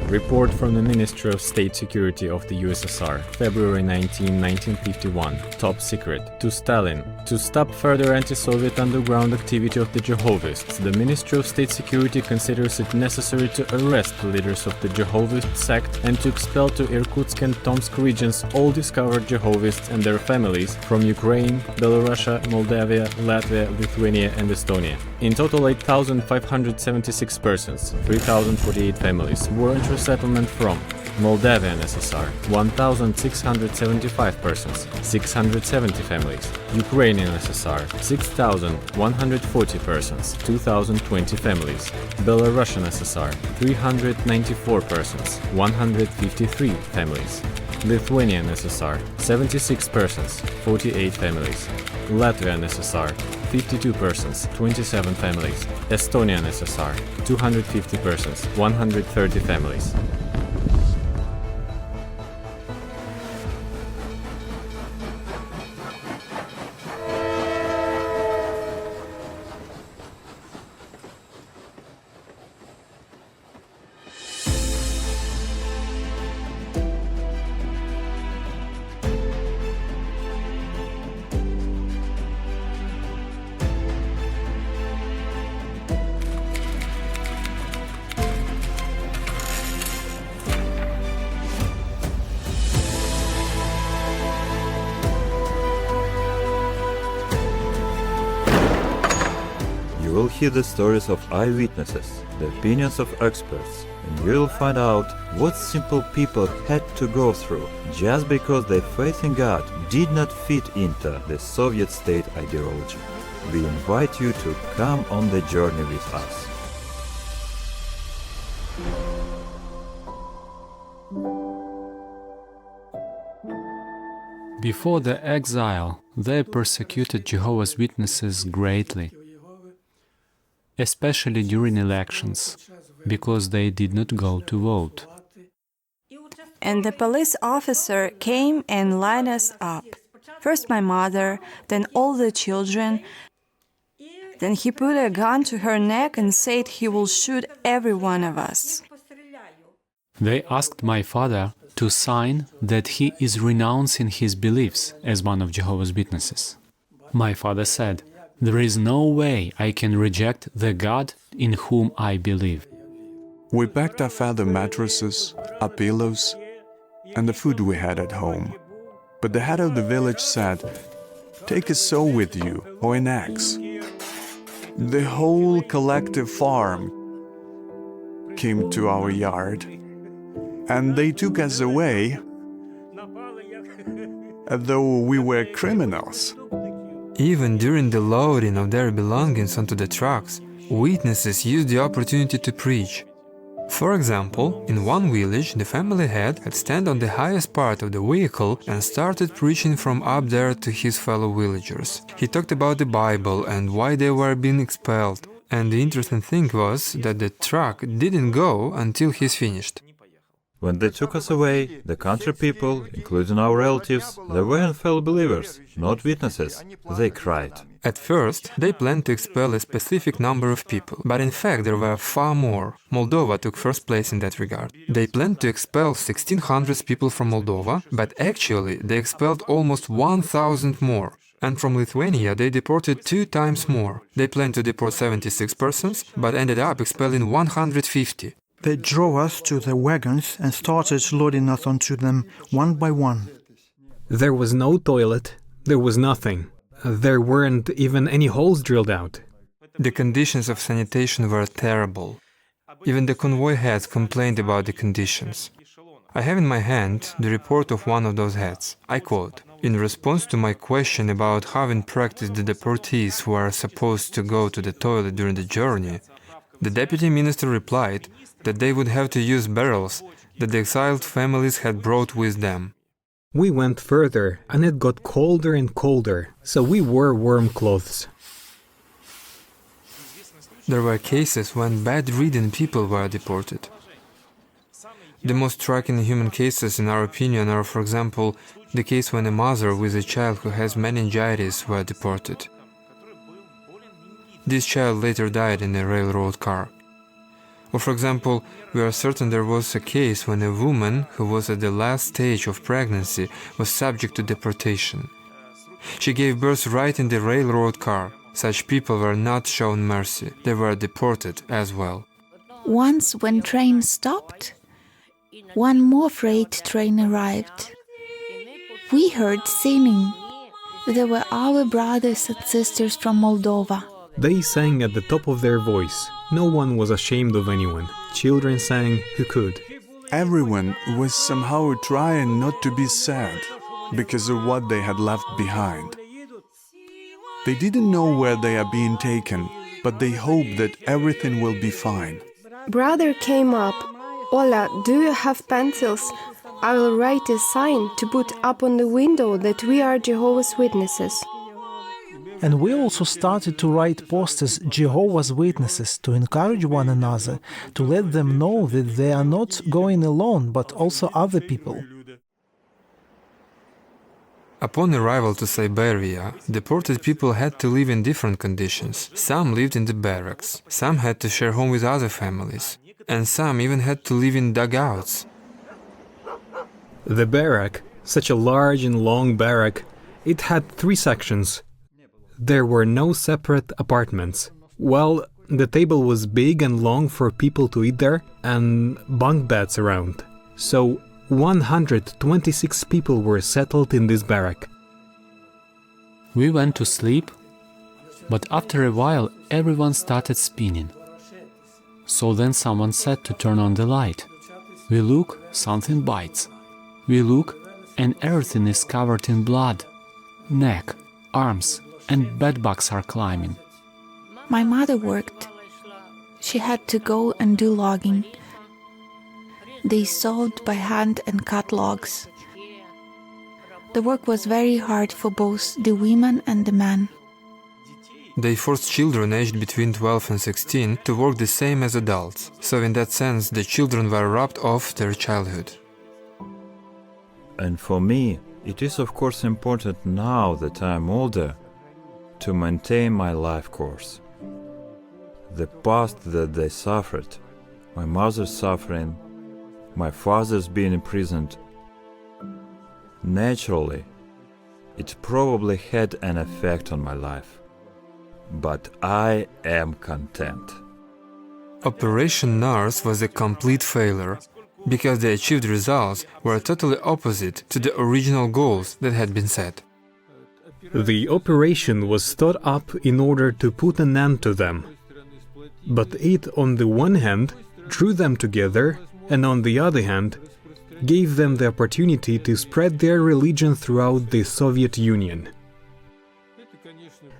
Report from the Ministry of State Security of the USSR, February 19, 1951. Top secret. To Stalin. To stop further anti-Soviet underground activity of the Jehovists, the Ministry of State Security considers it necessary to arrest the leaders of the Jehovist sect and to expel to Irkutsk and Tomsk regions all discovered Jehovists and their families from Ukraine, Belarus, Moldavia, Latvia, Lithuania and Estonia. In total 8,576 persons, 3,048 families were in resettlement from Moldavian SSR, 1,675 persons, 670 families, Ukrainian SSR, 6,140 persons, 2,020 families, Belarusian SSR, 394 persons, 153 families, Lithuanian SSR, 76 persons, 48 families, Latvian SSR, 52 persons, 27 families, Estonian SSR, 250 persons, 130 families. You will hear the stories of eyewitnesses, the opinions of experts, and you will find out what simple people had to go through just because their faith in God did not fit into the Soviet state ideology. We invite you to come on the journey with us. Before the exile, they persecuted Jehovah's Witnesses greatly, especially during elections, because they did not go to vote. And the police officer came and lined us up. First my mother, then all the children. Then he put a gun to her neck and said he will shoot every one of us. They asked my father to sign that he is renouncing his beliefs as one of Jehovah's Witnesses. My father said, "There is no way I can reject the God in whom I believe." We packed our father mattresses, our pillows, and the food we had at home. But the head of the village said, "Take a saw with you, or an axe." The whole collective farm came to our yard, and they took us away as though we were criminals. Even during the loading of their belongings onto the trucks, witnesses used the opportunity to preach. For example, in one village, the family head had stand on the highest part of the vehicle and started preaching from up there to his fellow villagers. He talked about the Bible and why they were being expelled. And the interesting thing was that the truck didn't go until he's finished. When they took us away, the country people, including our relatives, they weren't fellow believers, not witnesses. They cried. At first, they planned to expel a specific number of people, but in fact there were far more. Moldova took first place in that regard. They planned to expel 1,600 people from Moldova, but actually they expelled almost 1,000 more. And from Lithuania they deported 2 times more. They planned to deport 76 persons, but ended up expelling 150. They drove us to the wagons and started loading us onto them one by one. There was no toilet, there was nothing. There weren't even any holes drilled out. The conditions of sanitation were terrible. Even the convoy heads complained about the conditions. I have in my hand the report of one of those heads. I quote, "In response to my question about how in practice the deportees who are supposed to go to the toilet during the journey, the deputy minister replied that they would have to use barrels that the exiled families had brought with them." We went further, and it got colder and colder, so we wore warm clothes. There were cases when bad-reading people were deported. The most striking human cases, in our opinion, are, for example, the case when a mother with a child who has meningitis were deported. This child later died in a railroad car. Or for example, we are certain there was a case when a woman who was at the last stage of pregnancy was subject to deportation. She gave birth right in the railroad car. Such people were not shown mercy. They were deported as well. Once when train stopped, one more freight train arrived. We heard singing. They were our brothers and sisters from Moldova. They sang at the top of their voice. No one was ashamed of anyone. Children sang who could. Everyone was somehow trying not to be sad because of what they had left behind. They didn't know where they are being taken, but they hope that everything will be fine. Brother came up. Ola, do you have pencils? I will write a sign to put up on the window that we are Jehovah's Witnesses. And we also started to write posters, Jehovah's Witnesses, to encourage one another, to let them know that they are not going alone, but also other people. Upon arrival to Siberia, deported people had to live in different conditions. Some lived in the barracks, some had to share home with other families, and some even had to live in dugouts. The barrack, such a large and long barrack, it had 3 sections. There were no separate apartments. Well, the table was big and long for people to eat there, and bunk beds around. So 126 people were settled in this barrack. We went to sleep, but after a while everyone started spinning. So then someone said to turn on the light. We look, something bites. We look, and everything is covered in blood. Neck, arms, and bedbugs are climbing. My mother worked. She had to go and do logging. They sawed by hand and cut logs. The work was very hard for both the women and the men. They forced children aged between 12 and 16 to work the same as adults, so in that sense the children were robbed of their childhood. And for me, it is of course important now that I am older to maintain my life course. The past that they suffered, my mother's suffering, my father's being imprisoned, naturally, it probably had an effect on my life. But I am content. Operation Nars was a complete failure, because the achieved results were totally opposite to the original goals that had been set. The operation was thought up in order to put an end to them. But it, on the one hand, drew them together, and on the other hand, gave them the opportunity to spread their religion throughout the Soviet Union.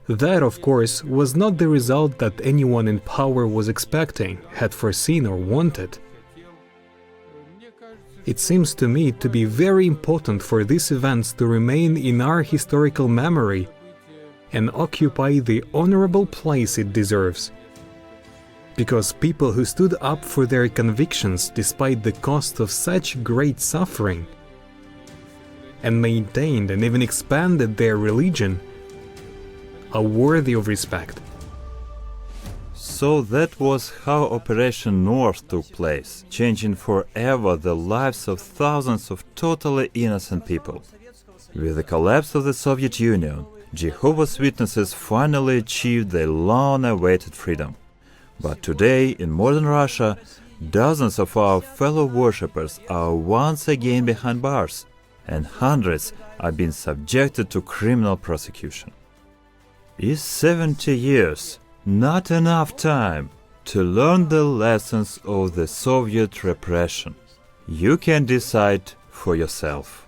That, of course, was not the result that anyone in power was expecting, had foreseen or wanted. It seems to me to be very important for these events to remain in our historical memory and occupy the honorable place it deserves. Because people who stood up for their convictions despite the cost of such great suffering and maintained and even expanded their religion are worthy of respect. So that was how Operation North took place, changing forever the lives of thousands of totally innocent people. With the collapse of the Soviet Union, Jehovah's Witnesses finally achieved their long-awaited freedom. But today, in modern Russia, dozens of our fellow worshippers are once again behind bars, and hundreds are being subjected to criminal prosecution. Is 70 years not enough time to learn the lessons of the Soviet repression? You can decide for yourself.